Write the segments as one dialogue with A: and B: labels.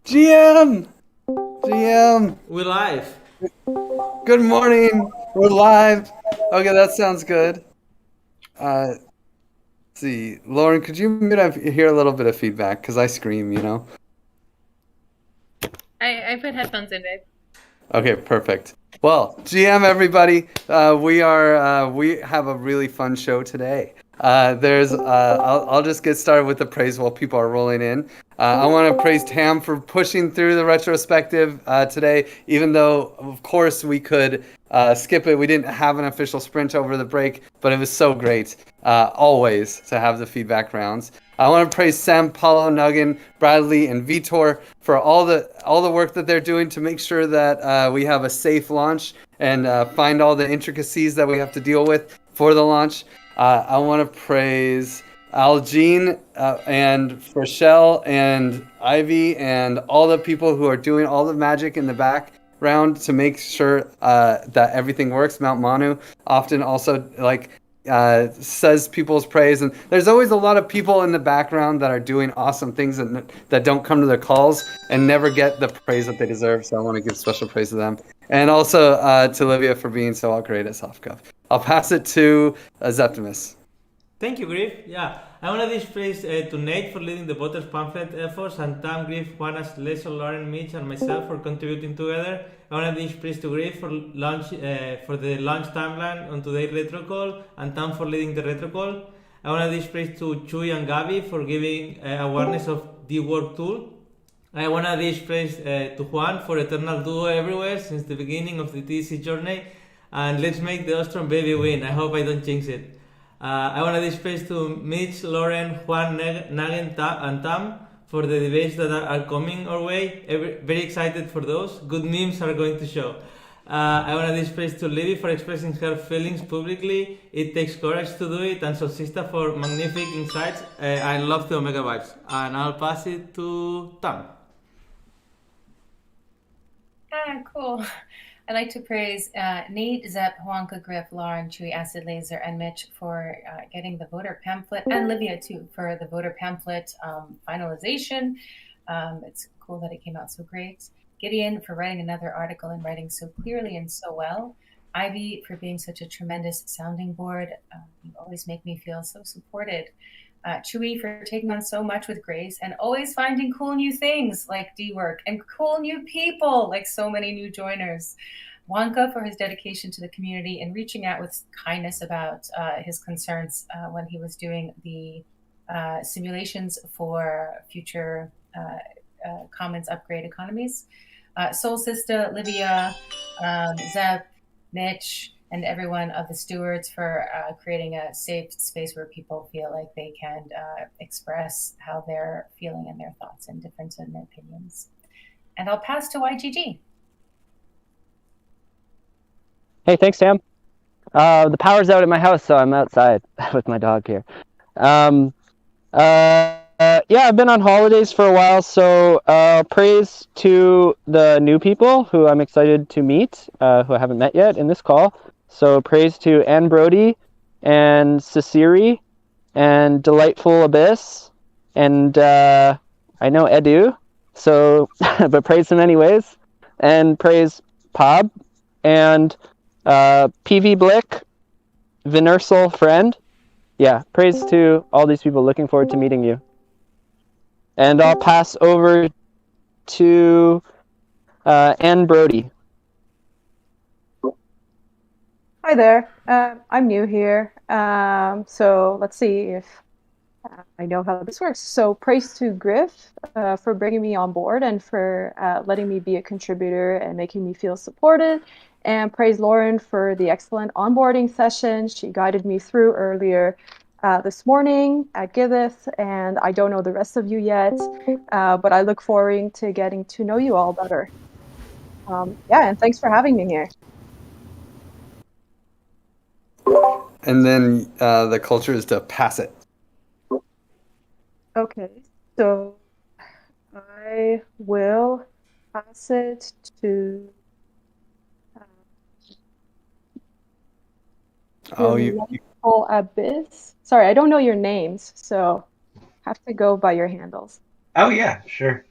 A: GM! GM!
B: We live.
A: Good morning! We're live! Okay, that sounds good. Let's see. Lauren, could you mute? I hear a little bit of feedback because I scream.
C: I put headphones in, babe.
A: Okay, perfect. Well, GM everybody, we have a really fun show today. I'll just get started with the praise while people are rolling in. I want to praise Tam for pushing through the retrospective today, even though of course we could skip it. We didn't have an official sprint over the break, but it was so great always to have the feedback rounds. I want to praise Sam, Paulo, Nuggan, Bradley, and Vitor for all the work that they're doing to make sure that we have a safe launch and find all the intricacies that we have to deal with for the launch. I want to praise Algene and Rochelle and Ivy and all the people who are doing all the magic in the background to make sure that everything works. Mount Manu often also says people's praise, and there's always a lot of people in the background that are doing awesome things that don't come to their calls and never get the praise that they deserve. So I want to give special praise to them, and also to Olivia for being so great at soft cuff. I'll pass it to Zeptimus.
B: Thank you, Griff. Yeah, I want to give praise to Nate for leading the voters pamphlet efforts, and Tam, Griff, Juanas, Leslie, Lauren, Mitch, and myself for contributing together. I want to give praise to Griff for the launch timeline on today's retro call, and Tam for leading the retro call. I want to give praise to Chuy and Gabi for giving awareness of the work tool. I want to give praise to Juan for eternal duo everywhere since the beginning of the TEC journey. And let's make the Ostrom baby win. I hope I don't jinx it. I want to give praise to Mitch, Lauren, Juan, Nagin, and Tam for the debates that are coming our way. Very excited for those. Good memes are going to show. I want to give praise to Libby for expressing her feelings publicly. It takes courage to do it. And Solsista for magnificent insights. I love the Omega vibes. And I'll pass it to Tam.
C: Cool. I'd like to praise Nate, Zep, Juanca, Griff, Lauren, Chewy, Acid Laser, and Mitch for getting the voter pamphlet, and Livia too for the voter pamphlet finalization. It's cool that it came out so great. Gideon for writing another article and writing so clearly and so well. Ivy for being such a tremendous sounding board. You always make me feel so supported. Chewy for taking on so much with grace and always finding cool new things like D-Work and cool new people like so many new joiners. Wonka for his dedication to the community and reaching out with kindness about his concerns when he was doing the simulations for future commons upgrade economies. Soul Sister, Livia, Zeb, Mitch, and everyone of the Stewards for creating a safe space where people feel like they can express how they're feeling and their thoughts and difference in their opinions. And I'll pass to YGG.
D: Hey, thanks, Sam. The power's out at my house, so I'm outside with my dog here. Yeah, I've been on holidays for a while, so praise to the new people who I'm excited to meet, who I haven't met yet in this call. So praise to Anne Brody and Ciceri and Delightful Abyss and I know Edu, so but praise them anyways. And praise Pob and PV Blick, Vinersal Friend. Yeah, praise to all these people. Looking forward to meeting you. And I'll pass over to Anne Brody.
E: Hi there. I'm new here, so let's see if I know how this works. So praise to Griff for bringing me on board and for letting me be a contributor and making me feel supported. And praise Lauren for the excellent onboarding session she guided me through earlier this morning at Githeth. And I don't know the rest of you yet, but I look forward to getting to know you all better. Yeah, and thanks for having me here.
A: And then the culture is to pass it.
E: Okay, so I will pass it to Delightful Abyss. Sorry, I don't know your names, so have to go by your handles.
F: Oh yeah, sure.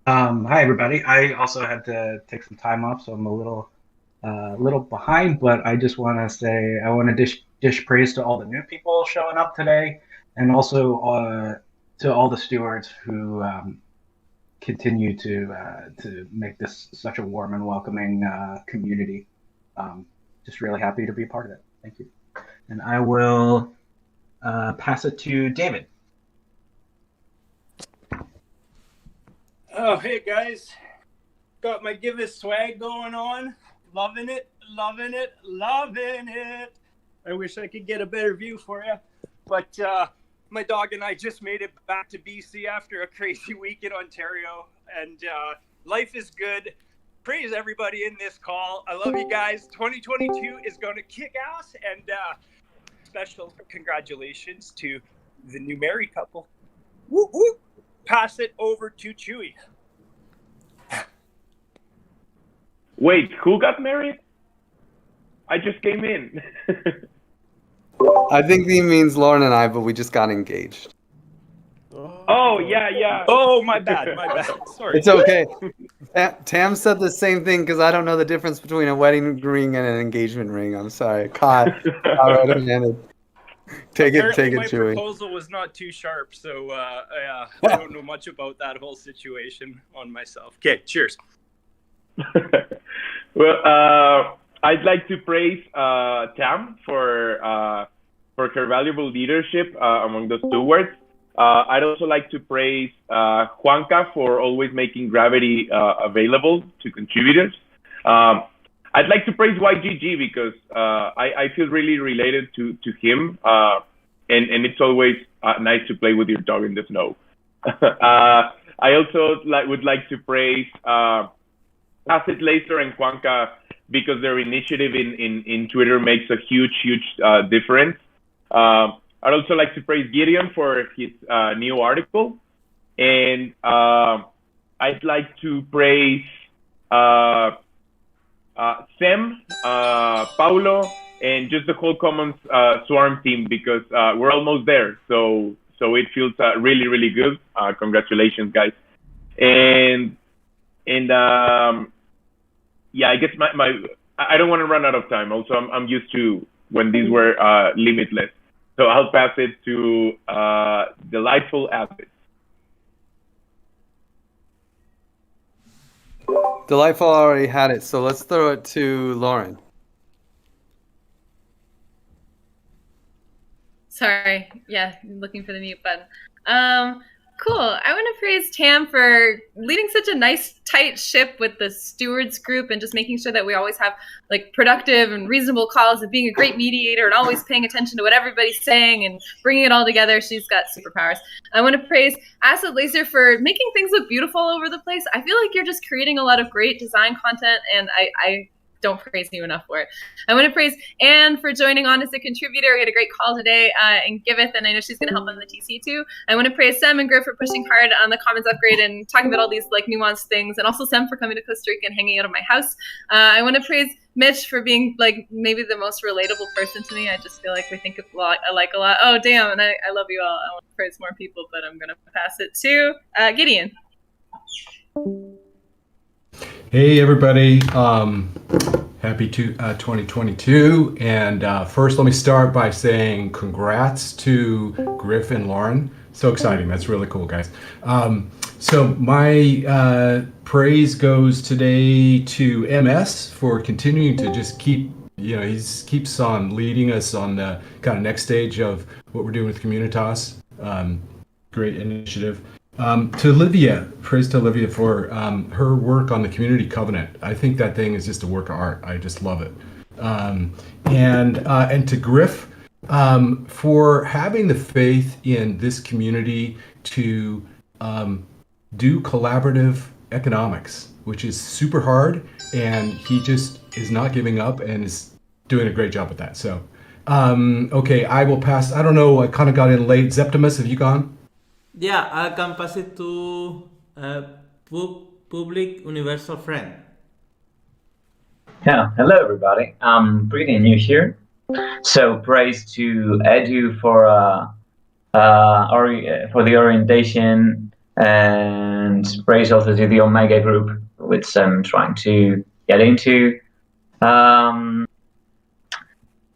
F: Hi everybody. I also had to take some time off, so I'm a little behind. But I just want to say I want to dish praise to all the new people showing up today, and also to all the stewards who continue to make this such a warm and welcoming community. Just really happy to be part of it. Thank you. And I will pass it to David.
G: Oh, hey guys. Got my Give Us swag going on. Loving it, loving it, loving it. I wish I could get a better view for you. But my dog and I just made it back to BC after a crazy week in Ontario. And life is good. Praise everybody in this call. I love you guys. 2022 is going to kick ass. And special congratulations to the new married couple. Woo woo. Pass it over to Chewy.
H: Wait, who got married? I just came in.
A: I think he means Lauren and I, but we just got engaged.
H: Oh, yeah.
G: Oh, my bad. Sorry.
A: It's okay. Tam said the same thing because I don't know the difference between a wedding ring and an engagement ring. I'm sorry. Caught red-handed. Take it,
G: My
A: Chewy.
G: proposal was not too sharp, so I don't know much about that whole situation on myself. Okay, cheers.
H: Well, I'd like to praise Tam for her valuable leadership among the stewards. I'd also like to praise Juanca for always making Gravity available to contributors. I'd like to praise YGG because I feel really related to him, and it's always nice to play with your dog in the snow. I also would like to praise Acid Laser and Juanca because their initiative in Twitter makes a huge difference. I'd also like to praise Gideon for his new article, and I'd like to praise Sem, Paulo, and just the whole Commons Swarm team because we're almost there. So it feels really good. Congratulations, guys. And yeah, I guess I don't want to run out of time. Also, I'm used to when these were limitless. So I'll pass it to Delightful Abbott.
A: Delightful already had it, so let's throw it to Lauren.
C: Sorry. Yeah, looking for the mute button. Cool. I want to praise Tam for leading such a nice, tight ship with the Stewards group and just making sure that we always have like productive and reasonable calls and being a great mediator and always paying attention to what everybody's saying and bringing it all together. She's got superpowers. I want to praise Acid Laser for making things look beautiful all over the place. I feel like you're just creating a lot of great design content, and I don't praise you enough for it. I want to praise Anne for joining on as a contributor. We had a great call today and Giveth, and I know she's going to help on the TC too. I want to praise Sem and Griff for pushing hard on the Commons upgrade and talking about all these like nuanced things, and also Sem for coming to Costa Rica and hanging out of my house. I want to praise Mitch for being like maybe the most relatable person to me. I just feel like we think of a lot, alike a lot. Oh, damn, and I love you all. I want to praise more people, but I'm going to pass it to Gideon.
I: Hey everybody, happy 2022, and first let me start by saying congrats to Griff and Lauren. So exciting, that's really cool, guys. So my praise goes today to MS for continuing to just keep, he keeps on leading us on the kind of next stage of what we're doing with Comunitas. Great initiative. To Olivia, praise to Olivia for her work on the community covenant. I think that thing is just a work of art. I just love it. And to Griff for having the faith in this community to do collaborative economics, which is super hard, and he just is not giving up and is doing a great job with that. So, okay, I will pass. I don't know, I kind of got in late. Zeptimus, have you gone?
B: Yeah, I can pass it to Public Universal Friend.
J: Yeah, hello everybody. I'm pretty new here, so praise to Edu for the orientation and And praise also to the Omega group, which I'm trying to get into.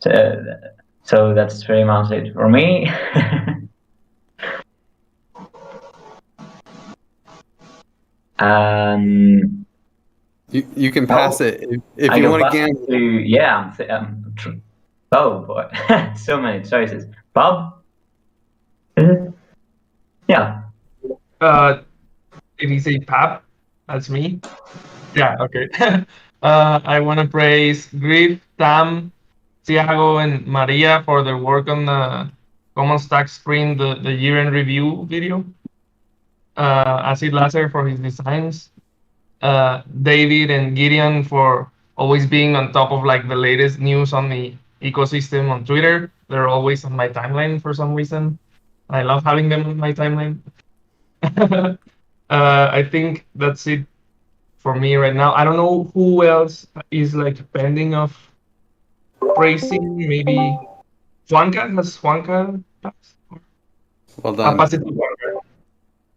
J: So that's pretty much it for me.
A: You can pass it if
J: I
A: you
J: go
A: want to
J: back
A: gamble.
J: to, yeah, oh boy, so many choices. Bob? Yeah.
K: Did he say Pap? That's me. Yeah. Okay. I want to praise Griff, Tam, Tiago, and Maria for their work on the Common Stack Sprint, the year-end review video. Acid Laser for his designs. David and Gideon for always being on top of like the latest news on the ecosystem on Twitter. They're always on my timeline for some reason. I love having them on my timeline. I think that's it for me right now. I don't know who else is like pending of praising. Maybe Juanca. Has Juanca passed?
A: Well
K: I'll
A: done.
K: pass it to Juanca.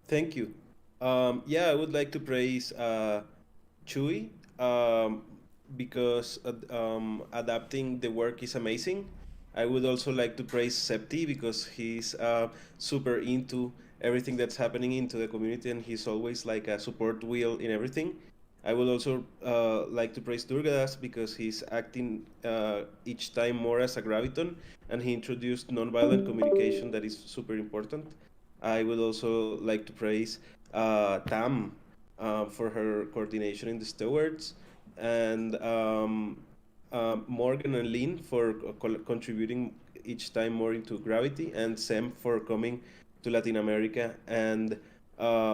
L: Thank you. Yeah, I would like to praise Chewy because adapting the work is amazing. I would also like to praise Septi because he's super into everything that's happening into the community and he's always like a support wheel in everything. I would also like to praise Durgadas because he's acting each time more as a graviton and he introduced nonviolent communication that is super important. I would also like to praise Tam for her coordination in the Stewards, and Morgan and Lynn for contributing each time more into Gravity, and Sam for coming to Latin America, and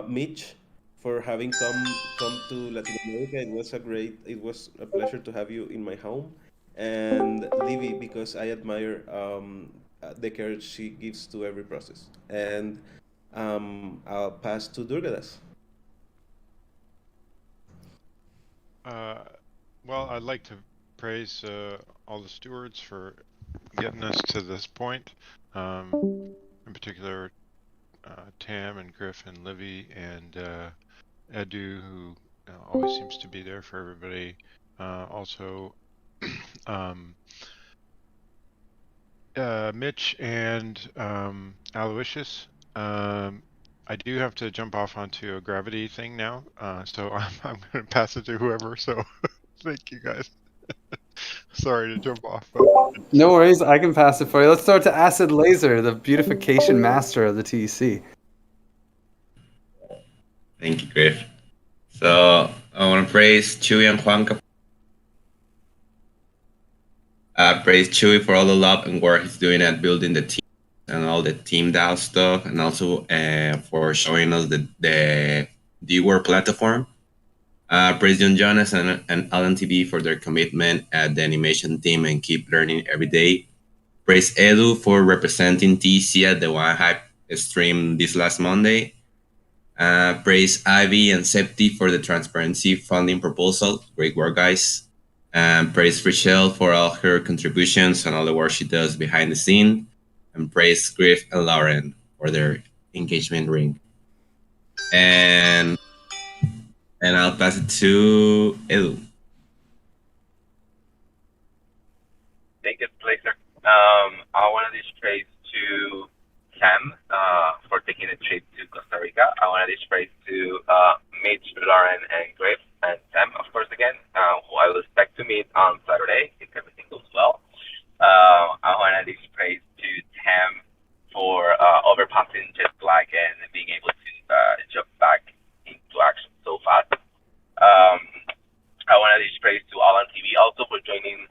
L: Mitch for having come to Latin America. It was a pleasure to have you in my home, and Livy because I admire the courage she gives to every process. And I'll pass to Durgadas.
M: Well, I'd like to praise all the stewards for getting us to this point. In particular, Tam and Griff and Livy and Edu, who always seems to be there for everybody. Also, Mitch and Aloysius. I do have to jump off onto a gravity thing now, so I'm going to pass it to whoever. So thank you guys. Sorry to jump off.
A: No worries, I can pass it for you. Let's start to Acid Laser, the beautification master of the TEC.
N: Thank you, Griff. So I want to praise Chewy and Juanca. Praise Chewy for all the love and work he's doing at building the team and all the team DAO stuff, and also for showing us the D-Word platform. Praise John Jonas and Alan TV for their commitment at the animation team and keep learning every day. Praise Edu for representing TC at the One Hype stream this last Monday. Praise Ivy and Septi for the transparency funding proposal. Great work, guys. And praise Rochelle for all her contributions and all the work she does behind the scene. And praise Griff and Lauren for their engagement ring. And I'll pass it to Edu.
O: Thank you, Blazer. I want to just praise to Sam for taking a trip to Costa Rica. I want to just praise to Mitch, Lauren, and Griff, and Sam, of course, again, who I will expect to meet on Saturday if everything goes well. I want to just praise to Tam for overpassing jet lag and being able to jump back into action so fast. I want to just praise to Alan TV also for joining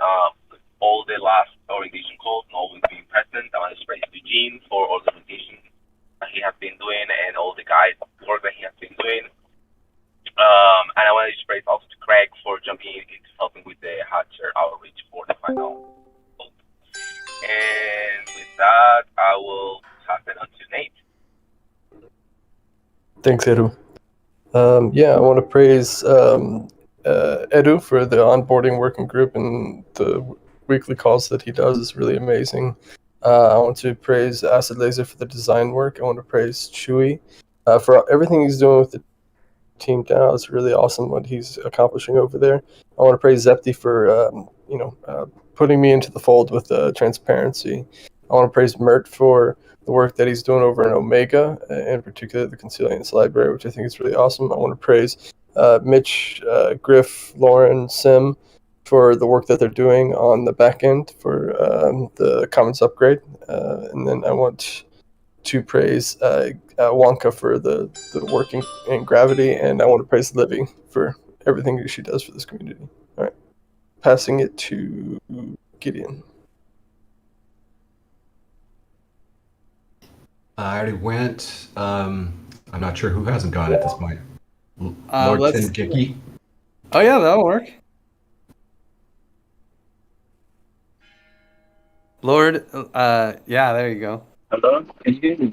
O: all the last orientation calls and always being present. I want to praise to Gene for all the orientation that he has been doing and all the guide work that he has been doing. And I want to praise also to Craig for jumping into helping with the Hatcher outreach for the final vote. And with that, I will pass it on to Nate.
P: Thanks, Edu. I want to praise Edu for the onboarding working group and the weekly calls that he does is really amazing. I want to praise Acid Laser for the design work. I want to praise Chewy for everything he's doing with the team DAO. It's really awesome what he's accomplishing over there. I want to praise Zepti for putting me into the fold with transparency. I want to praise Mert for the work that he's doing over in Omega, in particular the Conciliance Library, which I think is really awesome. I want to praise Mitch, Griff, Lauren, Sim for the work that they're doing on the back end for the Commons upgrade. And then I want to praise Wonka for the work in Gravity, and I want to praise Livy for everything that she does for this community. All right, passing it to Gideon.
I: I already went. I'm not sure who hasn't gone at this point. Lord
A: let's-
I: Giki.
A: Oh yeah, that'll work. Lord, yeah, there you go.
Q: Hello, can you hear me?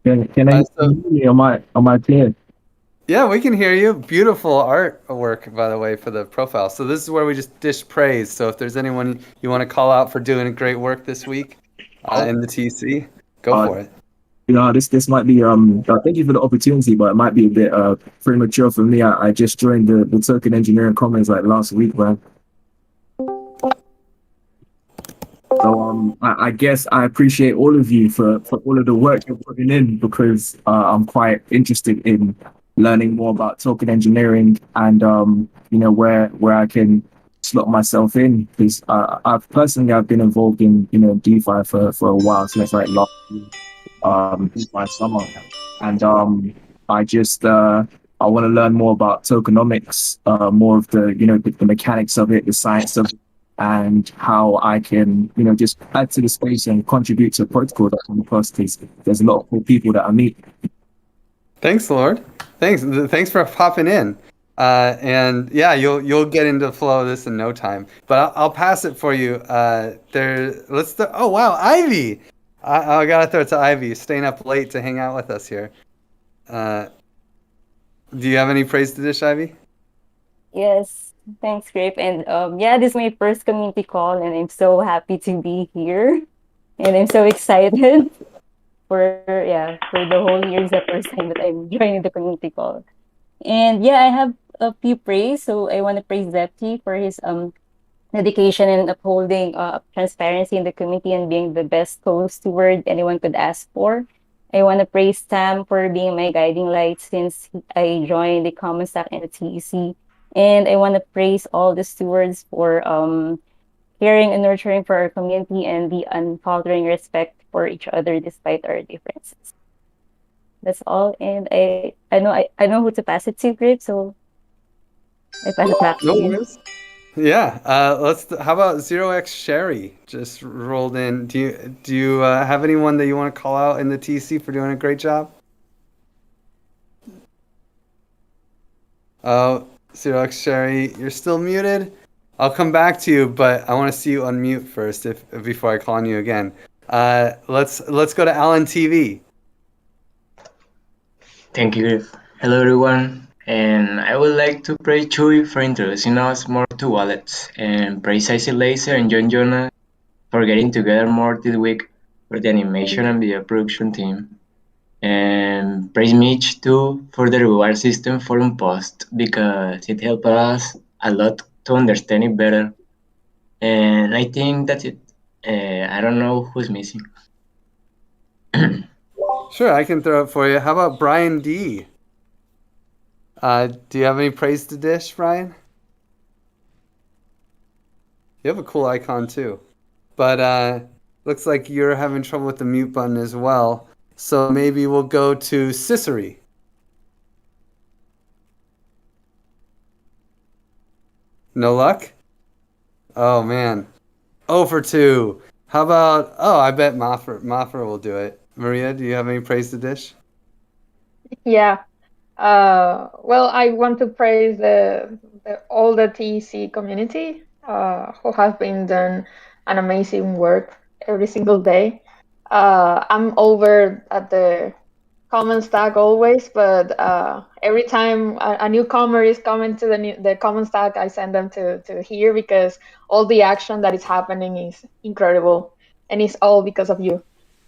Q: Can I hear me on my team?
A: Yeah, we can hear you. Beautiful artwork, by the way, for the profile. So this is where we just dish praise. So if there's anyone you want to call out for doing great work this week in the TC, go for it.
Q: This might be thank you for the opportunity, but it might be a bit premature for me. I just joined the Token Engineering Commons like last week, man. So I guess I appreciate all of you for all of the work you're putting in, because I'm quite interested in learning more about token engineering and where I can slot myself in, because I've been involved in DeFi for a while, since like last year, DeFi summer, and I want to learn more about tokenomics, more of the mechanics of it, the science of it, and how I can, just add to the space and contribute to a protocol that I'm across. There's a lot of cool people that I meet.
A: Thanks, Lord. Thanks for popping in. And yeah, you'll get into the flow of this in no time. But I'll pass it for you. Oh wow, Ivy. I gotta throw it to Ivy, staying up late to hang out with us here. Do you have any praise to dish, Ivy?
R: Yes, thanks, Griff. And this is my first community call, and I'm so happy to be here. And I'm so excited for the whole year. It's the first time that I'm joining the community call. And yeah, I have a few praise. So I want to praise Zepti for his dedication in upholding transparency in the community and being the best co-steward anyone could ask for. I want to praise Tam for being my guiding light since I joined the Common Stack and the TEC. And I want to praise all the stewards for caring and nurturing for our community and the unfaltering respect for each other despite our differences. That's all, and I know who to pass it to, Griff, so I pass it back to you.
A: Yeah, how about 0x Sherry just rolled in. Do you have anyone that you want to call out in the TC for doing a great job? Oh, 0x Sherry, you're still muted. I'll come back to you, but I want to see you unmute first before I call on you again. Let's go to Alan TV.
S: Thank you, Griff. Hello, everyone. And I would like to praise Chewy for introducing us more to wallets, and praise Icy Laser and John Jonah for getting together more this week for the animation and video production team. And praise Mitch too for the reward system forum post, because it helped us a lot to understand it better. And I think that's it. I don't know who's missing.
A: Sure, I can throw it for you. How about Brian D? Do you have any praise to dish, Brian? You have a cool icon too. But looks like you're having trouble with the mute button as well. So maybe we'll go to Cicely. No luck? Oh man. 0 for 2. How about, I bet Mafra will do it. Maria, do you have any praise to dish?
E: Yeah. Well, I want to praise all the TEC community who have been doing an amazing work every single day. I'm over at the Common Stack always, but every time a newcomer is coming to the Common Stack, I send them to here, because all the action that is happening is incredible, and it's all because of you.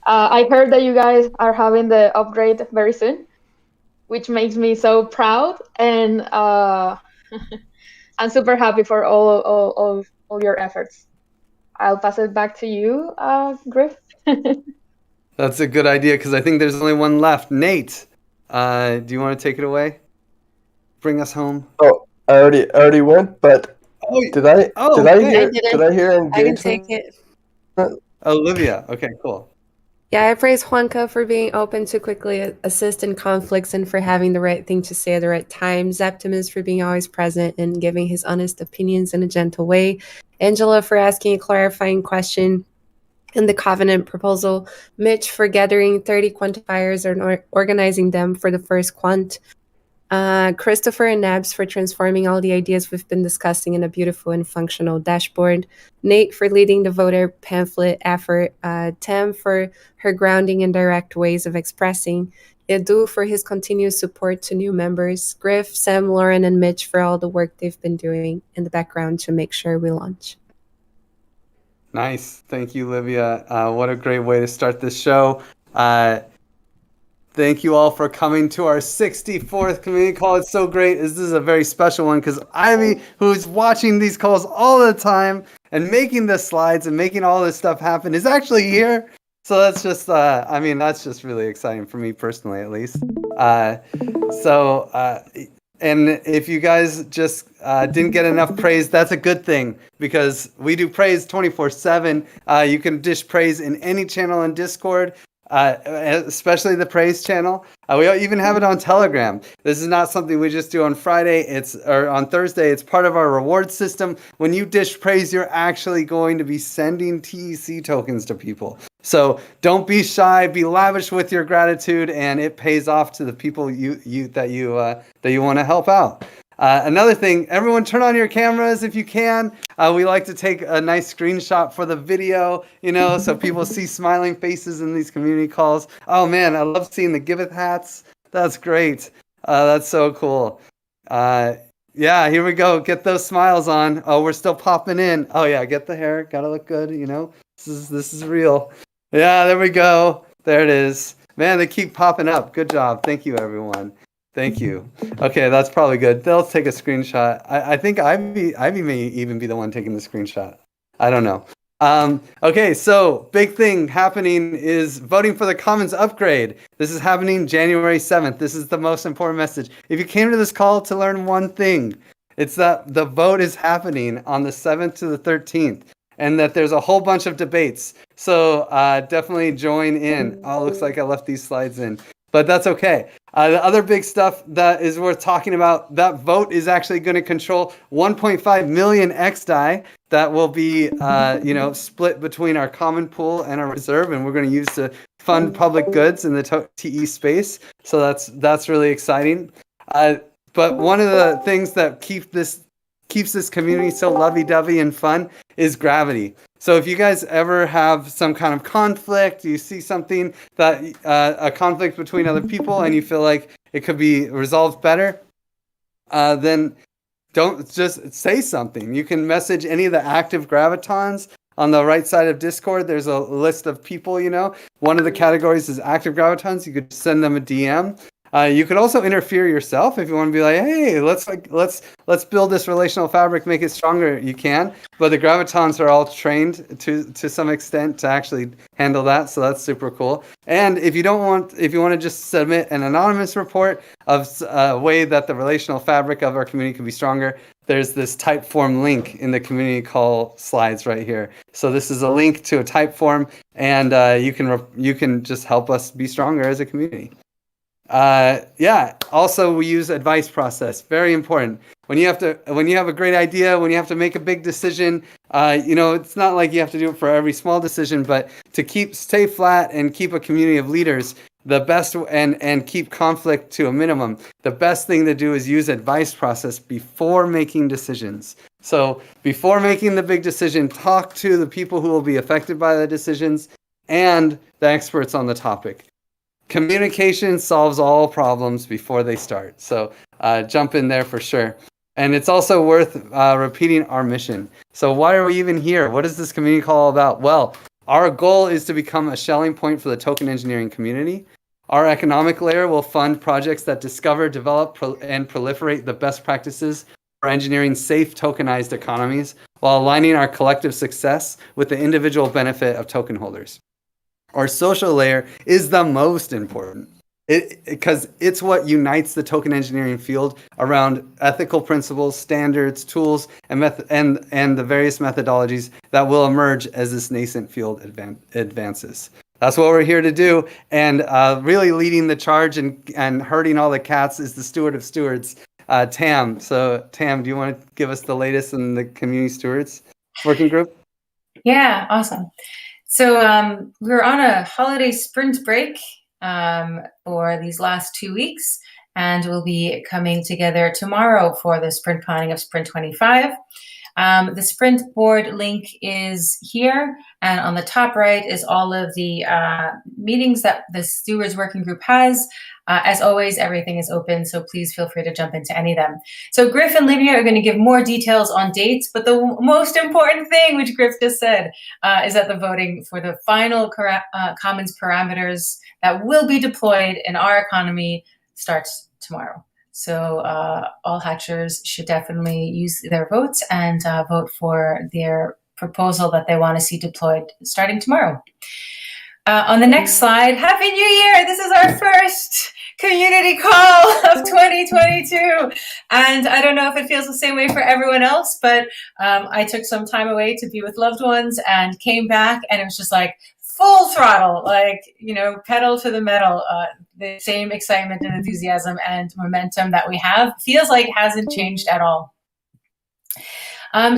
E: I heard that you guys are having the upgrade very soon. which makes me so proud. And I'm super happy for all your efforts. I'll pass it back to you, Griff.
A: That's a good idea because I think there's only one left. Nate, do you want to take it away? Bring us home.
P: Oh, I already went, but did I
A: okay.
P: hear
T: I can
P: engagement?
T: take it.
A: Olivia. Okay, cool.
T: Yeah, I praise Juanca for being open to quickly assist in conflicts and for having the right thing to say at the right time. Zeptimus for being always present and giving his honest opinions in a gentle way. Angela for asking a clarifying question in the covenant proposal. Mitch for gathering 30 quantifiers and organizing them for the first quant. Christopher and Nabs for transforming all the ideas we've been discussing in a beautiful and functional dashboard. Nate for leading the voter pamphlet effort. Tam for her grounding and direct ways of expressing. Edu for his continuous support to new members. Griff, Sam, Lauren, and Mitch for all the work they've been doing in the background to make sure we launch.
A: Nice. Thank you, Olivia. What a great way to start this show. Thank you all for coming to our 64th community call. It's so great. This is a very special one because Ivy, who's watching these calls all the time and making the slides and making all this stuff happen, is actually here. So that's just, that's just really exciting for me personally, at least. And if you guys just didn't get enough praise, that's a good thing because we do praise 24/7. You can dish praise in any channel on Discord. Especially the praise channel. We even have it on Telegram. This is not something we just do on Friday. Or on Thursday. It's part of our reward system. When you dish praise, you're actually going to be sending TEC tokens to people. So don't be shy. Be lavish with your gratitude, and it pays off to the people that you want to help out. Another thing, everyone turn on your cameras if you can. We like to take a nice screenshot for the video, so people see smiling faces in these community calls. Oh man, I love seeing the Giveth hats. That's great. That's so cool. Yeah, here we go. Get those smiles on. Oh, we're still popping in. Oh yeah, get the hair. Gotta look good, This is real. Yeah, there we go. There it is. Man, they keep popping up. Good job. Thank you, everyone. Thank you. Okay, that's probably good. They'll take a screenshot. I think Ivy may even be the one taking the screenshot. I don't know. Okay, so big thing happening is voting for the Commons upgrade. This is happening January 7th. This is the most important message. If you came to this call to learn one thing, it's that the vote is happening on the 7th to the 13th. And that there's a whole bunch of debates. So definitely join in. Oh, looks like I left these slides in. But that's okay. The other big stuff that is worth talking about, that vote is actually going to control 1.5 million XDAI that will be, split between our common pool and our reserve, and we're going to use to fund public goods in the TE space. So that's really exciting. But one of the things that keeps this community so lovey-dovey and fun is gravity. So if you guys ever have some kind of conflict, you see something that a conflict between other people and you feel like it could be resolved better, then don't just say something. You can message any of the active gravitons on the right side of Discord. There's a list of people, One of the categories is active gravitons. You could send them a DM. You could also interfere yourself if you want to be like, hey, let's build this relational fabric, make it stronger. You can, but the gravitons are all trained to some extent to actually handle that. So that's super cool. And if you want to just submit an anonymous report of a way that the relational fabric of our community can be stronger, there's this type form link in the community call slides right here. So this is a link to a type form, and you can just help us be stronger as a community. Also we use advice process. Very important. When you have a great idea, when you have to make a big decision, it's not like you have to do it for every small decision, but to stay flat and keep a community of leaders, the best and keep conflict to a minimum. The best thing to do is use advice process before making decisions. So before making the big decision, talk to the people who will be affected by the decisions and the experts on the topic. Communication solves all problems before they start. So jump in there for sure. And it's also worth repeating our mission. So why are we even here? What is this community call about? Well, our goal is to become a Schelling point for the token engineering community. Our economic layer will fund projects that discover, develop, and proliferate the best practices for engineering safe tokenized economies while aligning our collective success with the individual benefit of token holders. Our social layer is the most important because it's what unites the token engineering field around ethical principles, standards, tools, and the various methodologies that will emerge as this nascent field advances. That's what we're here to do, and really leading the charge and herding all the cats is the steward of stewards, Tam. So Tam, do you want to give us the latest in the Community Stewards working group?
C: Yeah, awesome. So we're on a holiday sprint break for these last 2 weeks, and we'll be coming together tomorrow for the sprint planning of Sprint 25. The sprint board link is here, and on the top right is all of the meetings that the Stewards Working Group has. As always, everything is open, so please feel free to jump into any of them. So Griff and Livia are going to give more details on dates, but the most important thing, which Griff just said, is that the voting for the final commons parameters that will be deployed in our economy starts tomorrow. So all hatchers should definitely use their votes and vote for their proposal that they want to see deployed starting tomorrow. On the next slide, Happy New Year! This is our first community call of 2022. And I don't know if it feels the same way for everyone else, but I took some time away to be with loved ones and came back, and it was just like full throttle, like, you know, pedal to the metal. The same excitement and enthusiasm and momentum that we have feels like hasn't changed at all.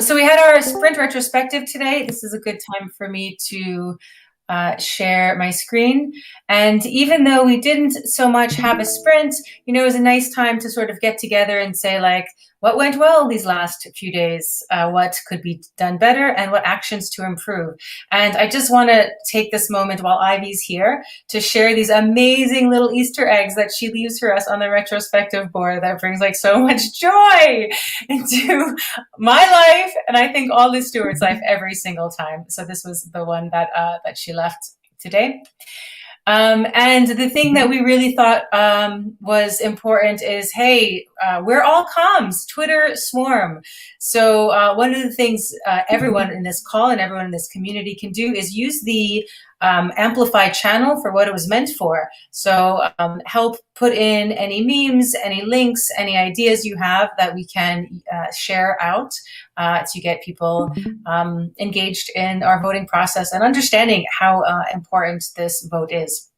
C: So we had our sprint retrospective today. This is a good time for me to share my screen. And even though we didn't so much have a sprint, you know, it was a nice time to sort of get together and say, like, what went well these last few days? What could be done better, and what actions to improve? And I just want to take this moment while Ivy's here to share these amazing little Easter eggs that she leaves for us on the retrospective board that brings like so much joy into my life, and I think all the stewards' life every single time. So this was the one that that she left today. And the thing that we really thought was important is, hey, we're all comms, Twitter swarm. So one of the things everyone in this call and everyone in this community can do is use the amplified channel for what it was meant for. So help put in any memes, any links, any ideas you have that we can share out to get people engaged in our voting process and understanding how important this vote is.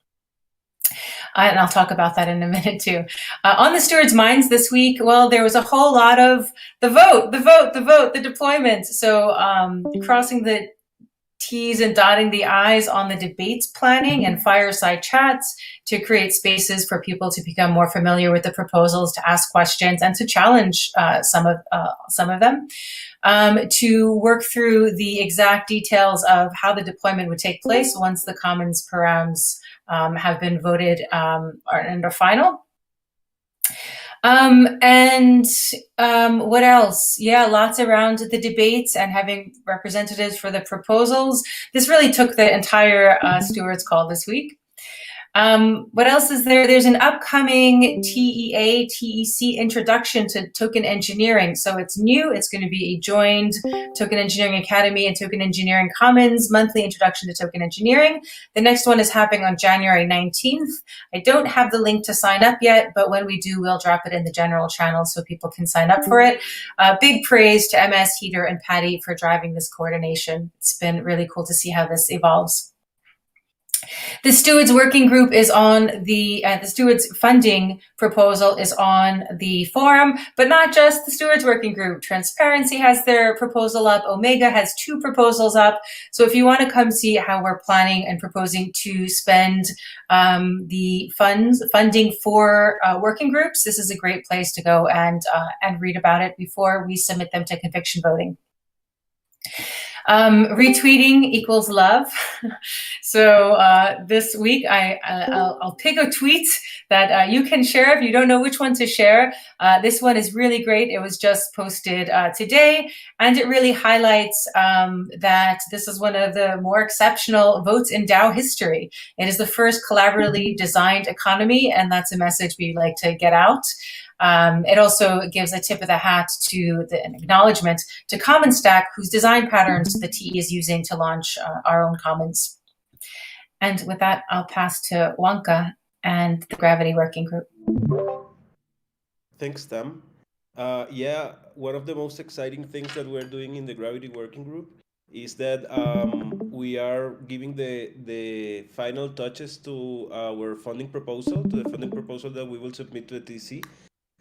C: And I'll talk about that in a minute too. On the stewards' minds this week, well, there was a whole lot of the deployment. So crossing the T's and dotting the I's on the debates planning and fireside chats to create spaces for people to become more familiar with the proposals, to ask questions, and to challenge some of them. To work through the exact details of how the deployment would take place once the commons params have been voted and are final. What else? Yeah, lots around the debates and having representatives for the proposals. This really took the entire stewards call this week. What else is there? There's an upcoming TEC introduction to token engineering. So it's new. It's going to be a joined Token Engineering Academy and Token Engineering Commons monthly introduction to token engineering. The next one is happening on January 19th. I don't have the link to sign up yet, but when we do, we'll drop it in the general channel so people can sign up for it. Big praise to MS, Heater, and Patty for driving this coordination. It's been really cool to see how this evolves. The Stewards Working Group is on the Stewards funding proposal is on the forum, but not just the Stewards Working Group. Transparency has their proposal up. Omega has 2 proposals up. So if you want to come see how we're planning and proposing to spend the funding for working groups, this is a great place to go and read about it before we submit them to conviction voting. Retweeting equals love. So this week I'll pick a tweet that you can share if you don't know which one to share. This one is really great. It was just posted today, and it really highlights that this is one of the more exceptional votes in DAO history. It is the first collaboratively designed economy, and that's a message we like to get out. It also gives a tip of the hat to an acknowledgement to Common Stack, whose design patterns the TE is using to launch our own commons. And with that, I'll pass to Wonka and the Gravity Working Group.
L: Thanks, Tam. Yeah, one of the most exciting things that we're doing in the Gravity Working Group is that we are giving the final touches to our funding proposal, that we will submit to the TC.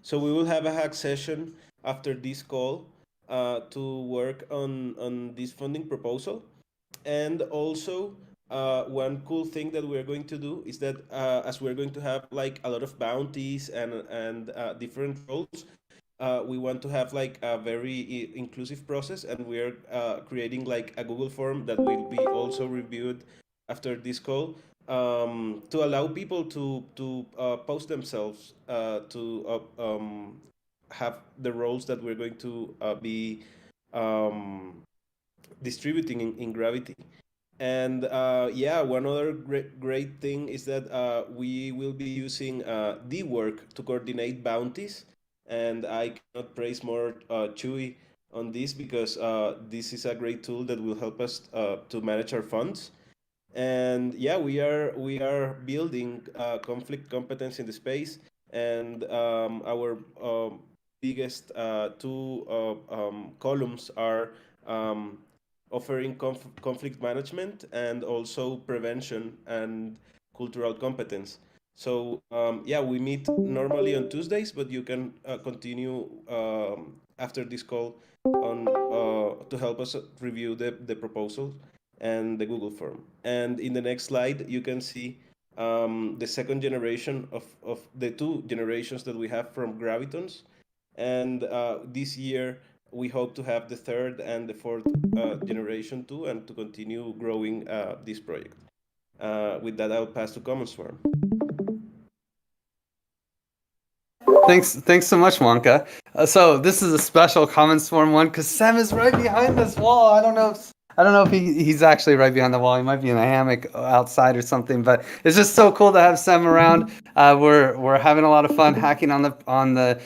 L: So we will have a hack session after this call to work on this funding proposal. And also, one cool thing that we're going to do is that as we're going to have like a lot of bounties and different roles, we want to have like a very inclusive process, and we're creating like a Google form that will be also reviewed after this call to allow people to post themselves to have the roles that we're going to be distributing in Gravity. And yeah, one other great thing is that we will be using D-Work to coordinate bounties. And I cannot praise more Chewy on this, because this is a great tool that will help us to manage our funds. And yeah, we are building conflict competence in the space, and our biggest two columns are offering conflict management and also prevention and cultural competence. So yeah, we meet normally on Tuesdays, but you can continue after this call on to help us review the proposal and the Google form. And in the next slide, you can see the second generation of the two generations that we have from Gravitons. And this year, we hope to have the third and the fourth generation too, and to continue growing this project. With that, I'll pass to CommonsSwarm.
A: Thanks so much, Wonka. So this is a special CommonsSwarm one because Sam is right behind this wall. I don't know if he's actually right behind the wall. He might be in a hammock outside or something. But it's just so cool to have Sam around. We're having a lot of fun hacking on the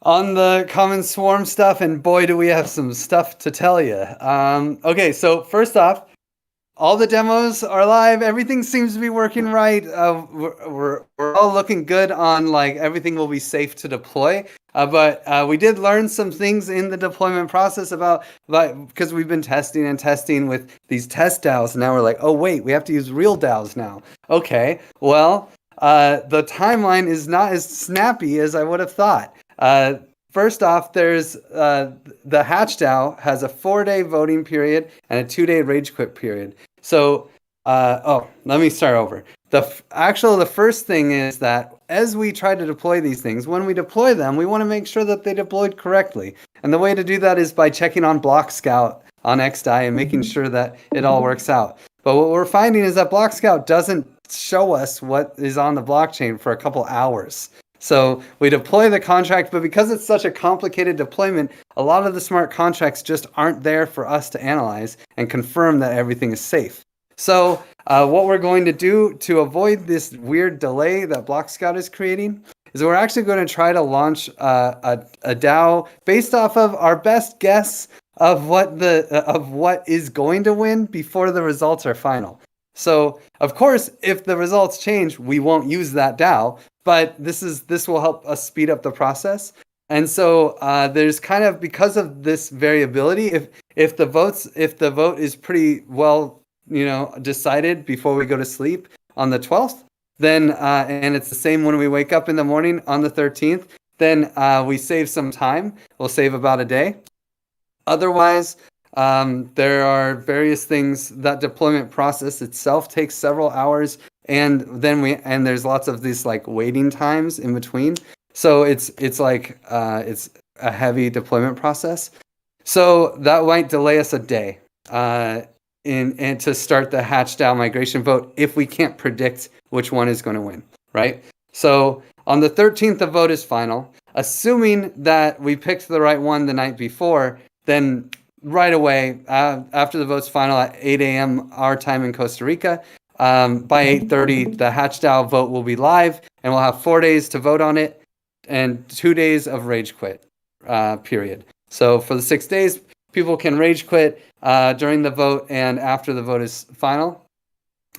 A: CommonsSwarm stuff, and boy, do we have some stuff to tell you. Okay, so first off, all the demos are live. Everything seems to be working right. We're all looking good on like everything will be safe to deploy. But we did learn some things in the deployment process about because we've been testing with these test DAOs. Now we're like, oh wait, we have to use real DAOs now. Okay, well, the timeline is not as snappy as I would have thought. First off, there's the Hatch DAO has a 4-day voting period and a 2-day rage quit period. So, let me start over. The first thing is that as we try to deploy these things, when we deploy them, we want to make sure that they deployed correctly. And the way to do that is by checking on Block Scout on XDAI and making sure that it all works out. But what we're finding is that Block Scout doesn't show us what is on the blockchain for a couple hours. So we deploy the contract, but because it's such a complicated deployment, a lot of the smart contracts just aren't there for us to analyze and confirm that everything is safe. So what we're going to do to avoid this weird delay that Block Scout is creating is we're actually going to try to launch a DAO based off of our best guess of what is going to win before the results are final. So, of course, if the results change, we won't use that DAO, but this will help us speed up the process. And so there's kind of, because of this variability, if the vote is pretty well, decided before we go to sleep on the 12th, then and it's the same when we wake up in the morning on the 13th, then we save some time. We'll save about a day. Otherwise, there are various things. That deployment process itself takes several hours, and then there's lots of these like waiting times in between. So it's a heavy deployment process. So that might delay us a day. and to start the hatch DAO migration vote if we can't predict which one is going to win, right? So on the 13th, the vote is final. Assuming that we picked the right one the night before, then right away, after the vote's final at 8 a.m. our time in Costa Rica, by 8:30, the hatch DAO vote will be live, and we'll have 4 days to vote on it and 2 days of rage quit period. So for the 6 days, people can rage quit during the vote and after the vote is final.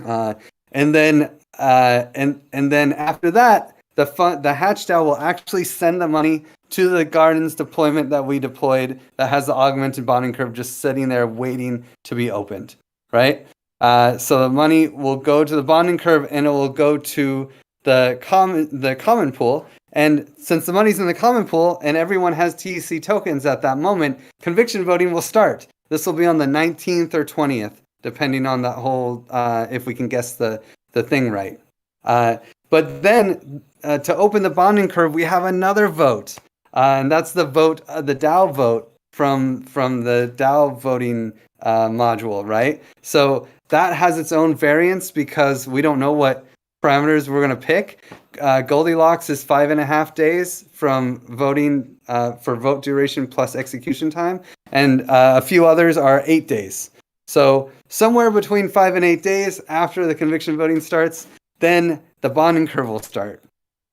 A: And then after that, the hatch DAO will actually send the money to the Gardens deployment that we deployed that has the augmented bonding curve just sitting there waiting to be opened, right? So the money will go to the bonding curve and it will go to the common pool. And since the money's in the common pool and everyone has TEC tokens at that moment, conviction voting will start. This will be on the 19th or 20th, depending on that whole, if we can guess the thing right. But then to open the bonding curve, we have another vote. And that's the vote, the DAO vote from the DAO voting module, right? So that has its own variance because we don't know what parameters we're going to pick. Goldilocks is 5.5 days from voting for vote duration plus execution time, and a few others are 8 days. So somewhere between 5 and 8 days after the conviction voting starts, then the bonding curve will start,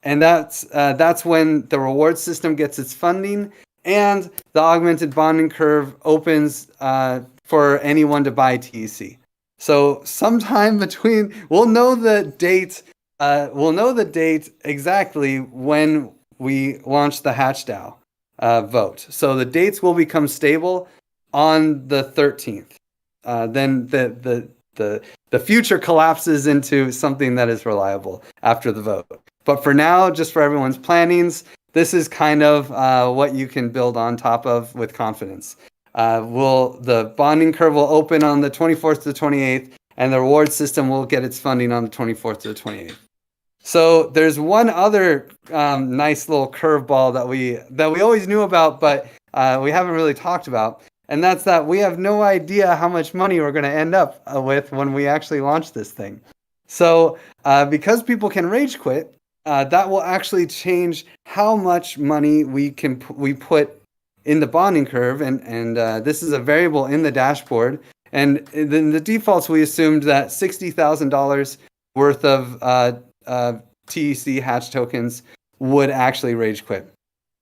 A: and that's when the reward system gets its funding and the augmented bonding curve opens for anyone to buy TEC. So sometime between, we'll know the date exactly when we launch the hatch DAO vote. So the dates will become stable on the 13th. Then the future collapses into something that is reliable after the vote. But for now, just for everyone's plannings, this is kind of what you can build on top of with confidence. The bonding curve will open on the 24th to the 28th, and the reward system will get its funding on the 24th to the 28th. So there's one other nice little curveball that we always knew about, but we haven't really talked about, and that's that we have no idea how much money we're going to end up with when we actually launch this thing. So because people can rage quit, that will actually change how much money we put in the bonding curve, and this is a variable in the dashboard. And in the defaults, we assumed that $60,000 worth of TEC hatch tokens would actually rage quit.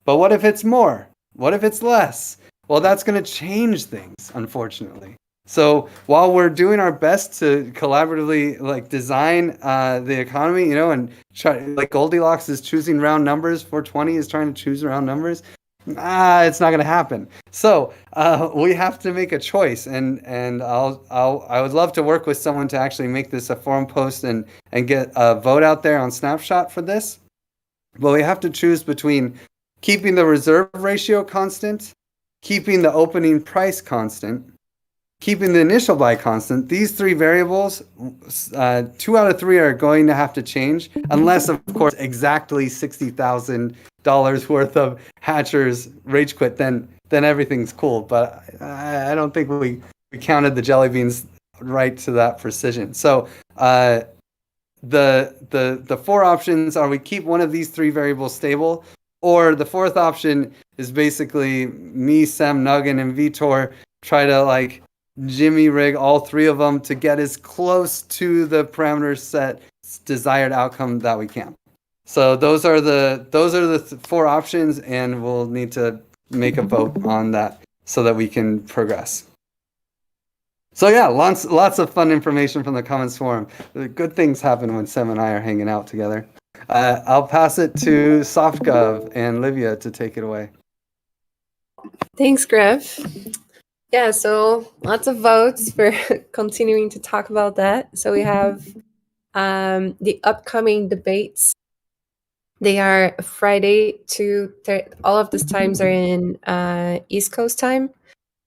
A: But what if it's more? What if it's less? Well, that's going to change things, unfortunately. So while we're doing our best to collaboratively design the economy, and try, Goldilocks is choosing round numbers, 420 is trying to choose round numbers. It's not going to happen. So we have to make a choice, and I would love to work with someone to actually make this a forum post and get a vote out there on Snapshot for this. But we have to choose between keeping the reserve ratio constant, keeping the opening price constant, keeping the initial buy constant. These three variables, 2 out of 3 are going to have to change, unless, of course, exactly $60,000 worth of hatchers rage quit. Then everything's cool. But I don't think we counted the jelly beans right to that precision. So the 4 options are: we keep one of these 3 variables stable, or the 4th option is basically me, Sam, Nuggin, and Vitor try to Jimmy rig all 3 of them to get as close to the parameter set desired outcome that we can. So those are the 4 options, and we'll need to make a vote on that so that we can progress. So yeah, lots of fun information from the Commons Forum. Good things happen when Sam and I are hanging out together. I'll pass it to SoftGov and Livia to take it away.
T: Thanks, Griff. Yeah, so lots of votes for continuing to talk about that. So we have the upcoming debates. They are Friday all of these times are in East Coast time.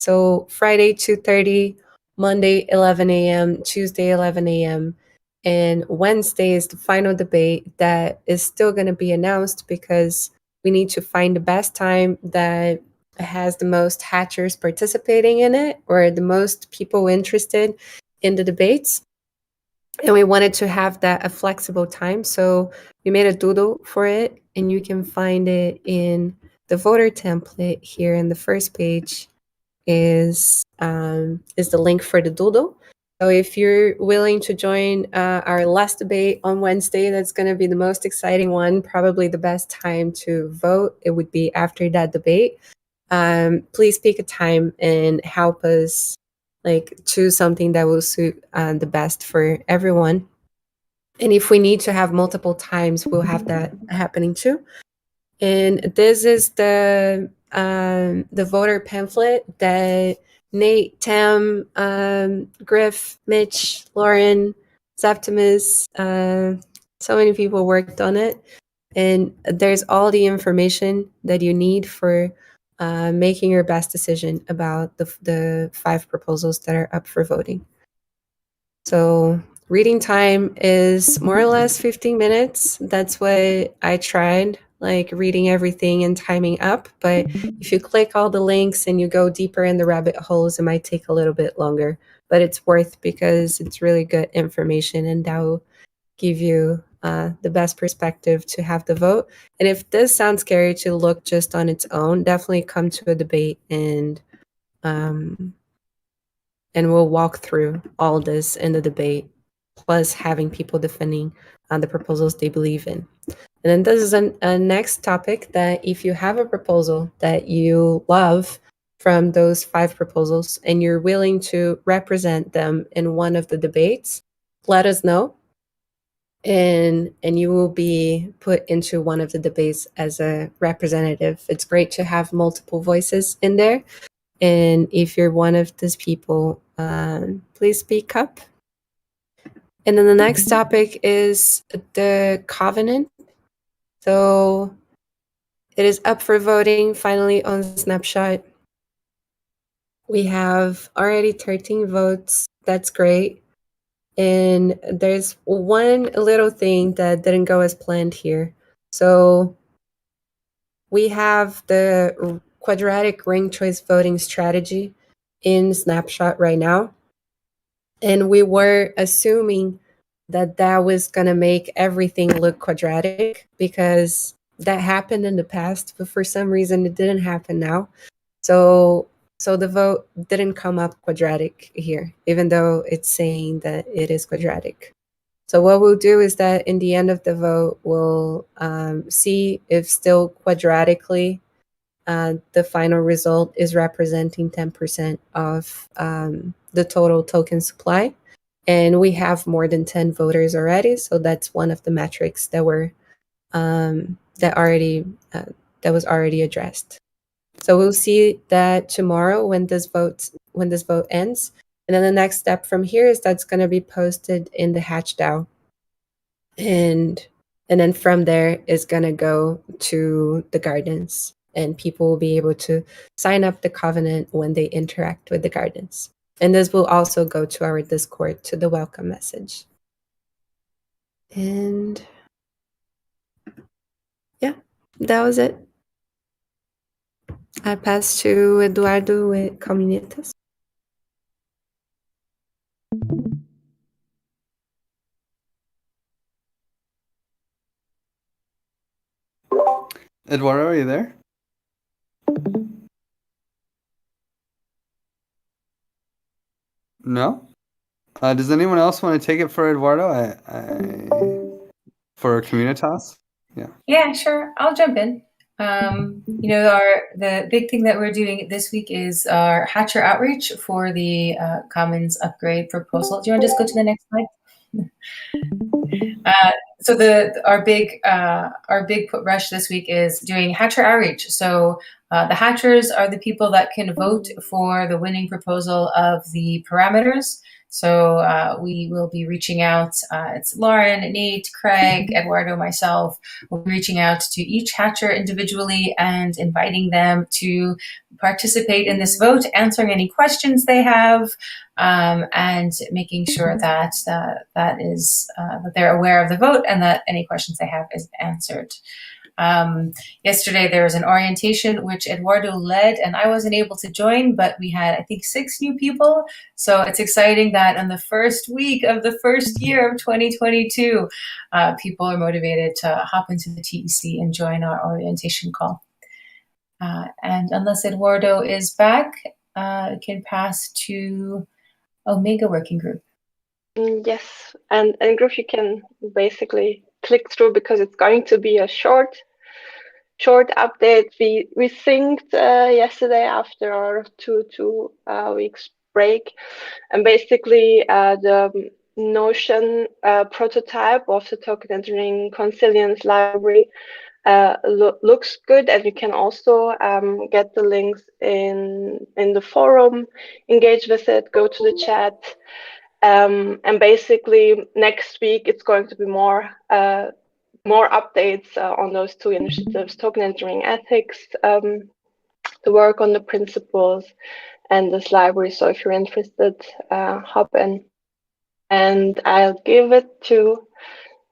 T: So Friday 2:30, Monday 11 a.m., Tuesday 11 a.m., and Wednesday is the final debate that is still going to be announced because we need to find the best time that has the most hatchers participating in it, or the most people interested in the debates. And we wanted to have that a flexible time. So we made a doodle for it, and you can find it in the voter template here in the first page is the link for the doodle. So if you're willing to join our last debate on Wednesday, that's going to be the most exciting one, probably the best time to vote. It would be after that debate. Please pick a time and help us choose something that will suit the best for everyone. And if we need to have multiple times, we'll have that happening too. And this is the voter pamphlet that Nate, Tam, Griff, Mitch, Lauren, Septimus, so many people worked on it. And there's all the information that you need for making your best decision about the 5 proposals that are up for voting. So reading time is more or less 15 minutes. That's what I tried, reading everything and timing up. But if you click all the links and you go deeper in the rabbit holes, it might take a little bit longer. But it's worth, because it's really good information, and that will give you the best perspective to have the vote. And if this sounds scary to look just on its own, definitely come to a debate, and we'll walk through all this in the debate, plus having people defending the proposals they believe in. And then this is a next topic, that if you have a proposal that you love from those 5 proposals and you're willing to represent them in one of the debates, let us know. And you will be put into one of the debates as a representative. It's great to have multiple voices in there. And if you're one of these people, please speak up. And then the next topic is the covenant. So it is up for voting finally on Snapshot. We have already 13 votes. That's great. And there's one little thing that didn't go as planned here. So we have the quadratic ring choice voting strategy in Snapshot right now. And we were assuming that that was going to make everything look quadratic, because that happened in the past, but for some reason it didn't happen now. So the vote didn't come up quadratic here, even though it's saying that it is quadratic. So what we'll do is that in the end of the vote, we'll see if still quadratically the final result is representing 10% of the total token supply. And we have more than 10 voters already, so that's one of the metrics that were that was already addressed. So we'll see that tomorrow when this vote ends. And then the next step from here is that's going to be posted in the Hatch DAO. And then from there is going to go to the gardens, and people will be able to sign up the covenant when they interact with the gardens. And this will also go to our Discord, to the welcome message. And yeah, that was it. I pass to Eduardo with Comunitas.
A: Eduardo, are you there? No? Does anyone else want to take it for Eduardo? For Comunitas? Yeah.
C: Yeah, sure. I'll jump in. The big thing that we're doing this week is our Hatcher outreach for the Commons upgrade proposal. Do you want to just go to the next slide? So our big rush this week is doing Hatcher outreach. So the Hatchers are the people that can vote for the winning proposal of the parameters. So we will be reaching out. It's Lauren, Nate, Craig, Eduardo, myself. We'll be reaching out to each Hatcher individually and inviting them to participate in this vote, answering any questions they have, and making sure that that they're aware of the vote and that any questions they have is answered. Yesterday there was an orientation which Eduardo led, and I wasn't able to join, but we had, I think, 6 new people. So it's exciting that in the first week of the first year of 2022, people are motivated to hop into the TEC and join our orientation call. And unless Eduardo is back, I can pass to Omega Working Group.
U: Yes, and Groove, you can basically click through because it's going to be a short update. We synced yesterday after our two weeks break, and basically the Notion prototype of the token engineering consilience library looks good, and you can also get the links in the forum, engage with it, go to the chat. And basically next week it's going to be more updates on those 2 initiatives: token engineering ethics, the work on the principles, and this library. So if you're interested, hop in. And I'll give it to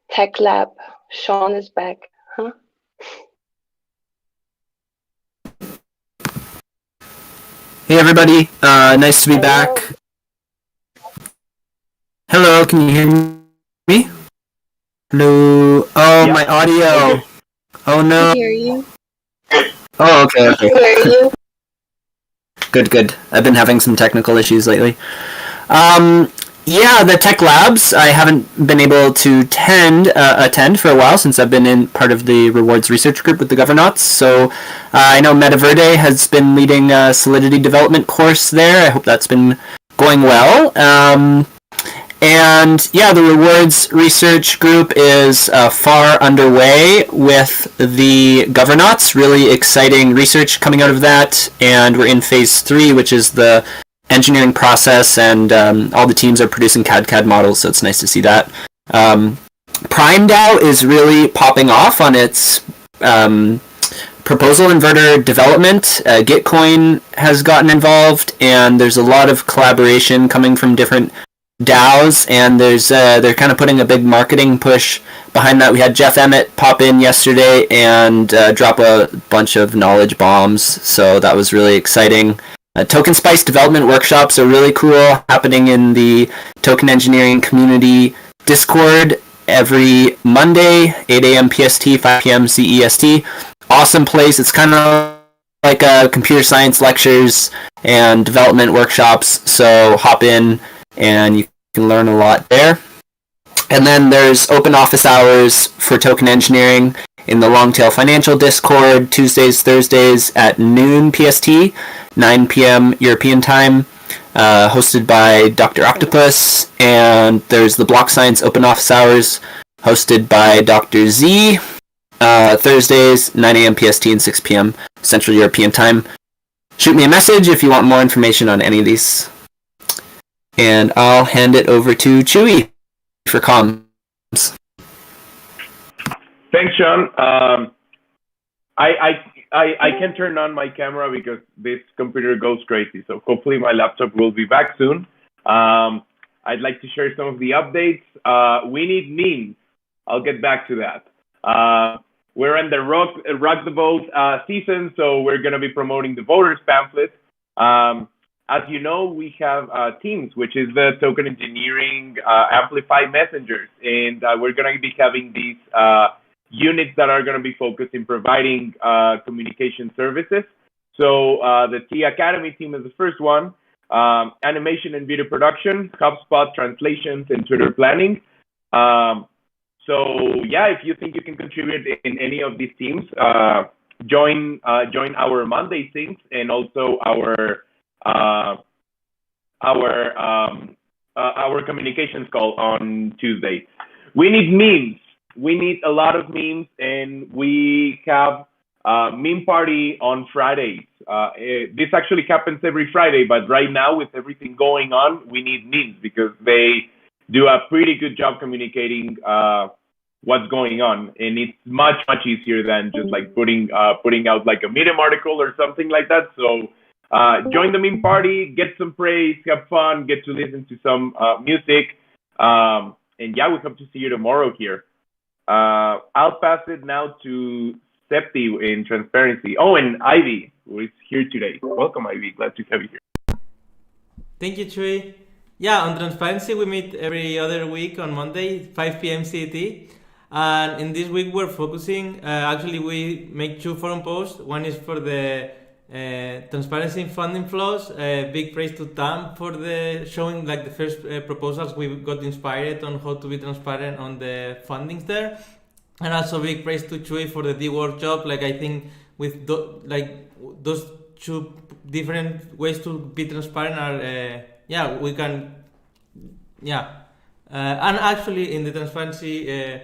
U: Tech Lab. Sean is back. Huh?
V: Hey everybody, nice to be back. Hello, can you hear me? Hello. Oh, my audio. Oh no.
U: I hear you.
V: Oh, okay.
U: I hear you.
V: Good. I've been having some technical issues lately. Yeah, the Tech Labs, I haven't been able to attend for a while since I've been in part of the rewards research group with the Governauts. So I know Metaverde has been leading a Solidity development course there. I hope that's been going well. And yeah, the rewards research group is far underway with the Governauts. Really exciting research coming out of that. And we're in phase 3, which is the engineering process, and all the teams are producing CAD models, so it's nice to see that. Prime DAO is really popping off on its proposal inverter development. Gitcoin has gotten involved, and there's a lot of collaboration coming from different DAOs, and they're kind of putting a big marketing push behind that. We had Jeff Emmett pop in yesterday and drop a bunch of knowledge bombs, so that was really exciting. Token Spice development workshops are really cool, happening in the Token Engineering Community Discord every Monday, 8 a.m. PST, 5 p.m. CEST. Awesome place. It's kind of like computer science lectures and development workshops, so hop in and you can learn a lot there. And then there's open office hours for token engineering in the Longtail Financial Discord, Tuesdays, Thursdays at noon PST, 9 p.m. European time, hosted by Dr. Octopus. And there's the Block Science open office hours, hosted by Dr. Z, Thursdays, 9 a.m. PST and 6 p.m. Central European time. Shoot me a message if you want more information on any of these. And I'll hand it over to Chewy for comms.
H: Thanks, Sean. I can turn on my camera because this computer goes crazy. So hopefully my laptop will be back soon. I'd like to share some of the updates. We need memes. I'll get back to that. We're in the Rock the Vote season, so we're going to be promoting the voters pamphlet. As you know, we have Teams, which is the token engineering amplified messengers. And we're going to be having these units that are going to be focused in providing communication services. So the T Academy team is the first one. Animation and video production, HubSpot translations, and Twitter planning. So yeah, if you think you can contribute in any of these teams, join our Monday things and also our communications call on Tuesday. We need memes. We need a lot of memes, and we have meme party on Fridays. This actually happens every Friday, but right now with everything going on, we need memes because they do a pretty good job communicating what's going on, and it's much easier than just like putting out like a Medium article or something like that. So join the meme party, get some praise, have fun, get to listen to some music, and yeah, we hope to see you tomorrow here. I'll pass it now to Septi in transparency. Oh, and Ivy, who is here today. Welcome, Ivy. Glad to have you here.
B: Thank you, Chui. Yeah, on transparency, we meet every other week on Monday, 5 p.m. CET. And in this week, we're focusing. Actually, we make 2 forum posts. One is for the transparency in funding flows. Big praise to Tam for the showing like the first proposals. We got inspired on how to be transparent on the fundings there. And also big praise to Chui for the D workshop. Like I think with those 2 different ways to be transparent are we can and actually in the transparency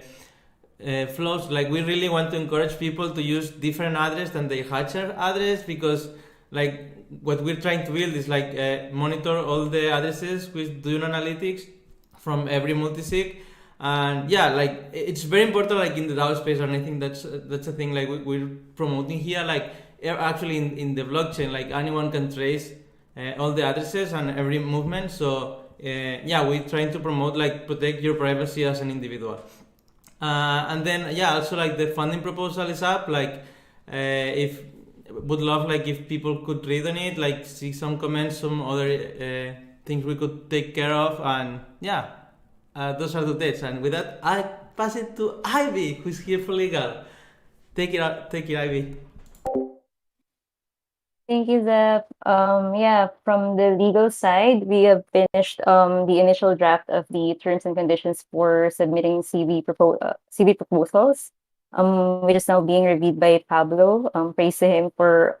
B: flows, like we really want to encourage people to use different address than the Hatcher address, because like what we're trying to build is like monitor all the addresses with Dune Analytics from every multisig. And like it's very important like in the DAO space, and I think that's a thing like we're promoting here. Like actually in the blockchain, like anyone can trace all the addresses and every movement. So we're trying to promote like protect your privacy as an individual. And then also like the funding proposal is up. Like if would love like if people could read on it, like see some comments, some other things we could take care of, and those are the dates. And with that, I pass it to Ivy, who's here for legal. Take it, Ivy.
R: Thank you, Zep. From the legal side, we have finished the initial draft of the terms and conditions for submitting CV proposals, which is now being reviewed by Pablo. Praise to him for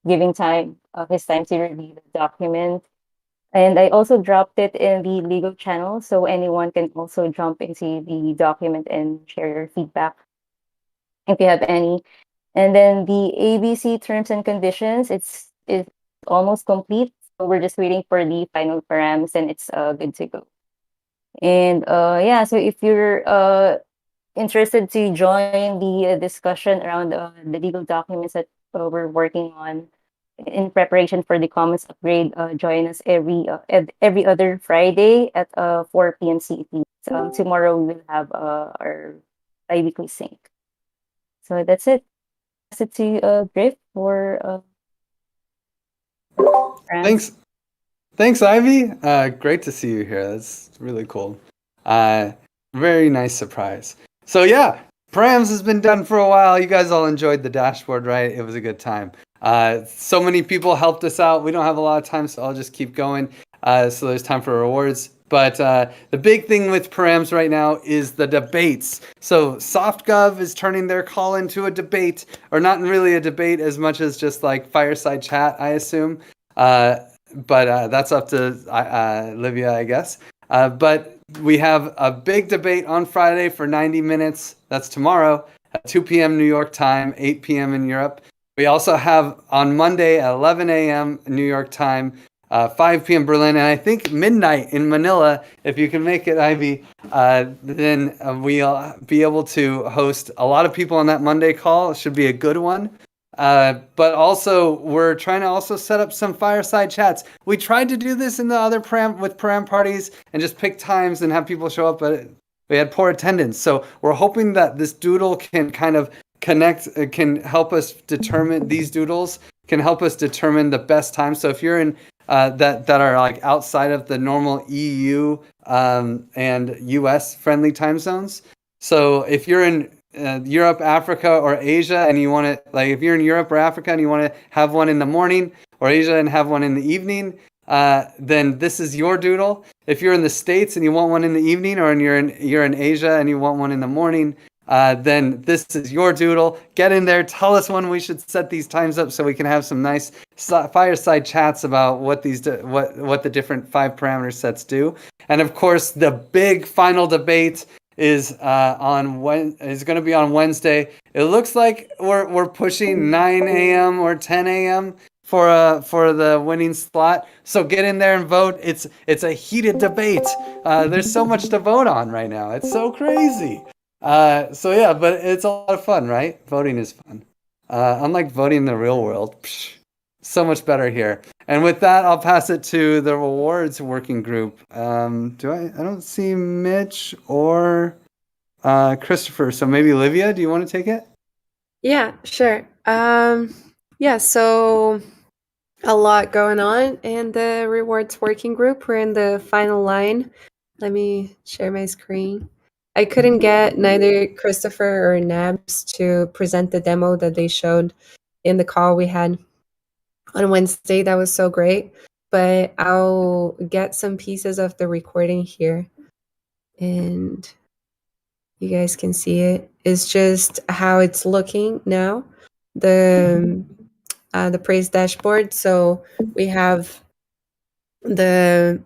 R: giving his time to review the document. And I also dropped it in the legal channel, so anyone can also jump into the document and share your feedback if you have any. And then the ABC terms and conditions, it's almost complete. So we're just waiting for the final params, and it's good to go. And so if you're interested to join the discussion around the legal documents that we're working on in preparation for the Commons upgrade, join us every other Friday at 4 p.m. CET. So tomorrow we will have our bi-weekly sync. So that's it. Pass it to Griff for
A: Thanks, Ivy. Great to see you here. That's really cool. Very nice surprise. So Params has been done for a while. You guys all enjoyed the dashboard, right? It was a good time. So many people helped us out. We don't have a lot of time, so I'll just keep going. So there's time for rewards. But the big thing with Params right now is the debates. So SoftGov is turning their call into a debate, or not really a debate as much as just like fireside chat, I assume. But that's up to Livia, I guess. But we have a big debate on Friday for 90 minutes. That's tomorrow at 2 p.m. New York time, 8 p.m. in Europe. We also have on Monday at 11 a.m. New York time, 5 p.m. Berlin, and I think midnight in Manila. If you can make it, Ivy, then we'll be able to host a lot of people on that Monday call. It should be a good one. But also, we're trying to also set up some fireside chats. We tried to do this in the other Param parties and just pick times and have people show up, but we had poor attendance. So we're hoping that this doodle can kind of can help us determine, these doodles can help us determine the best time. So if you're in that are like outside of the normal EU and US friendly time zones. So if you're in Europe, Africa, or Asia, and you want to, like, if you're in Europe or Africa and you want to have one in the morning, or Asia and have one in the evening, then this is your doodle. If you're in the States and you want one in the evening, or you're in Asia and you want one in the morning, then this is your doodle. Get in there. Tell us when we should set these times up so we can have some nice fireside chats about what the different 5 parameter sets do. And of course, the big final debate is going to be on Wednesday. It looks like we're pushing 9 a.m. or 10 a.m. for the winning slot. So get in there and vote. It's a heated debate. There's so much to vote on right now. It's so crazy. But it's a lot of fun, right? Voting is fun. Unlike voting in the real world, so much better here. And with that, I'll pass it to the rewards working group. I don't see Mitch or Christopher. So maybe Livia, do you want to take it?
T: Yeah, sure. Yeah, so a lot going on in the rewards working group. We're in the final line. Let me share my screen. I couldn't get neither Christopher or Nabs to present the demo that they showed in the call we had on Wednesday. That was so great. But I'll get some pieces of the recording here and you guys can see it. It's just how it's looking now. The praise dashboard. So we have you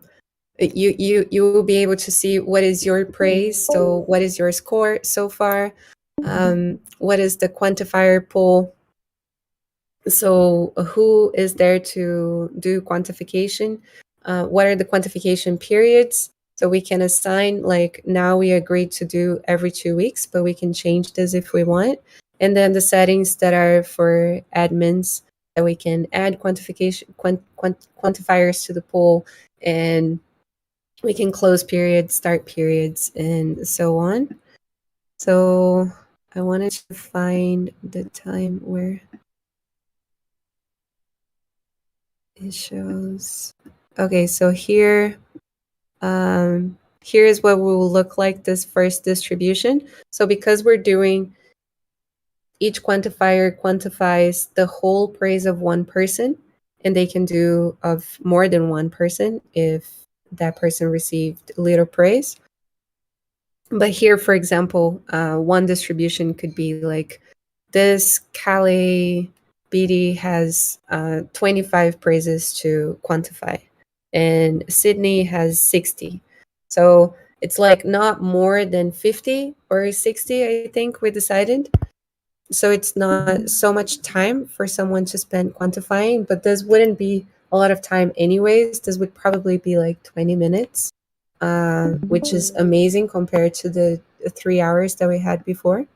T: will be able to see what is your praise. So what is your score so far? What is the quantifier pool? So who is there to do quantification? What are the quantification periods? So we can assign, like now we agreed to do every 2 weeks, but we can change this if we want. And then the settings that are for admins that we can add quantifiers to the pool, and we can close periods, start periods, and so on. So I wanted to find the time where it shows. Okay, so here here's what will look like this first distribution. So because we're doing each quantifier quantifies the whole praise of one person, and they can do of more than one person if that person received little praise. But here, for example, one distribution could be like this Calais BD has 25 praises to quantify, and Sydney has 60. So it's like not more than 50 or 60, I think we decided. So it's not so much time for someone to spend quantifying, but this wouldn't be a lot of time anyways. This would probably be like 20 minutes, which is amazing compared to the 3 hours that we had before.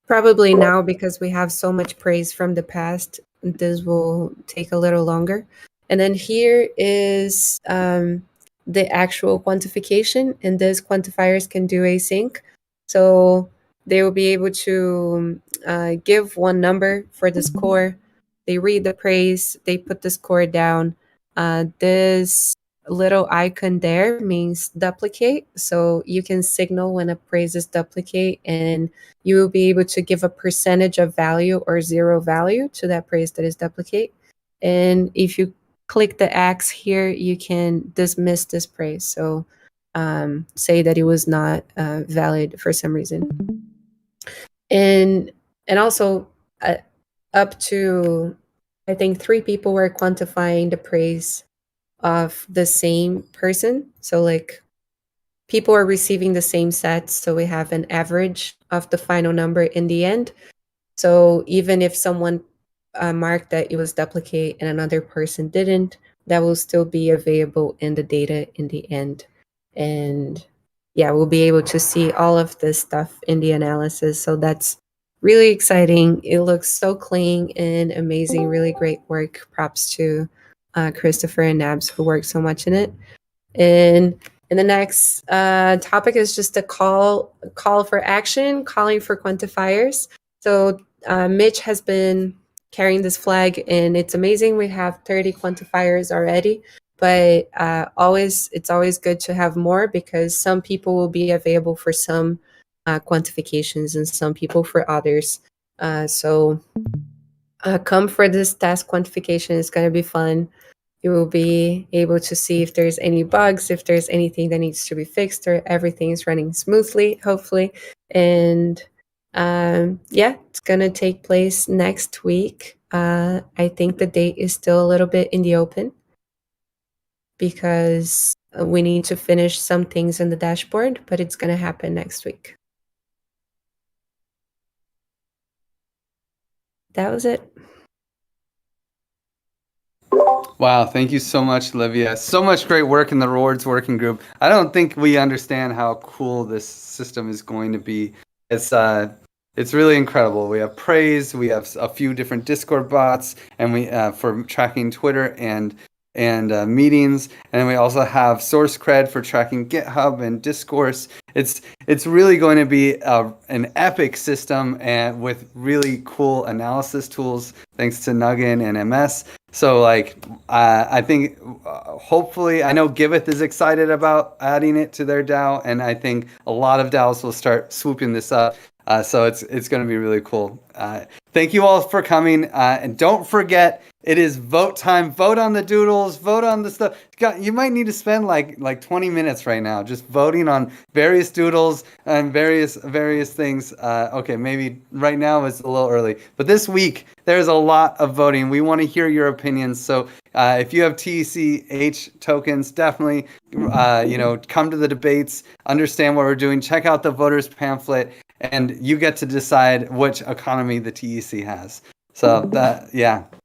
T: Probably now, because we have so much praise from the past, this will take a little longer. And then here is the actual quantification, and these quantifiers can do async. So they will be able to give one number for the score. They read the praise, they put the score down. This little icon there means duplicate. So you can signal when a praise is duplicate, and you will be able to give a percentage of value or zero value to that praise that is duplicate. And if you click the X here, you can dismiss this praise. So say that it was not valid for some reason. And also up to, I think 3 people were quantifying the praise of the same person. So like people are receiving the same sets, so we have an average of the final number in the end. So even if someone marked that it was duplicate and another person didn't, that will still be available in the data in the end. And yeah, we'll be able to see all of this stuff in the analysis. So that's really exciting. It looks so clean and amazing. Really great work. Props to Christopher and Nabs who worked so much in it. And the next topic is just a call for action, calling for quantifiers. So Mitch has been carrying this flag, and it's amazing. We have 30 quantifiers already, but it's always good to have more, because some people will be available for some quantifications and some people for others. So come for this task quantification. It's going to be fun. You will be able to see if there's any bugs, if there's anything that needs to be fixed, or everything is running smoothly, hopefully. And yeah, it's going to take place next week. I think the date is still a little bit in the open, because we need to finish some things in the dashboard, but it's going to happen next week. That was it.
A: Wow, thank you so much, Livia. So much great work in the rewards working group. I don't think we understand how cool this system is going to be. It's really incredible. We have praise, we have a few different Discord bots, and we for tracking Twitter, and meetings, and we also have SourceCred for tracking GitHub and Discourse. It's really going to be an epic system and with really cool analysis tools thanks to Nuggin and MS. So like I think hopefully, I know Giveth is excited about adding it to their DAO, and I think a lot of DAOs will start swooping this up. So it's going to be really cool. Thank you all for coming, and don't forget, it is vote time. Vote on the doodles. Vote on the stuff. God, you might need to spend like 20 minutes right now just voting on various doodles and various things. Okay, maybe right now is a little early, but this week there's a lot of voting. We want to hear your opinions. So if you have TECH tokens, definitely come to the debates, understand what we're doing, check out the voters pamphlet, and you get to decide which economy the TEC has. So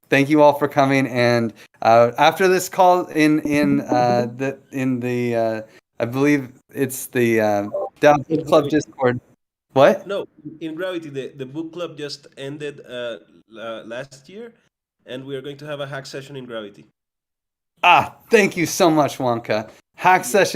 A: thank you all for coming. And after this call I believe it's the DAO Book Club Discord. What?
L: No, in Gravity, the book club just ended last year, and we are going to have a hack session in Gravity.
A: Thank you so much, Wonka. Hack session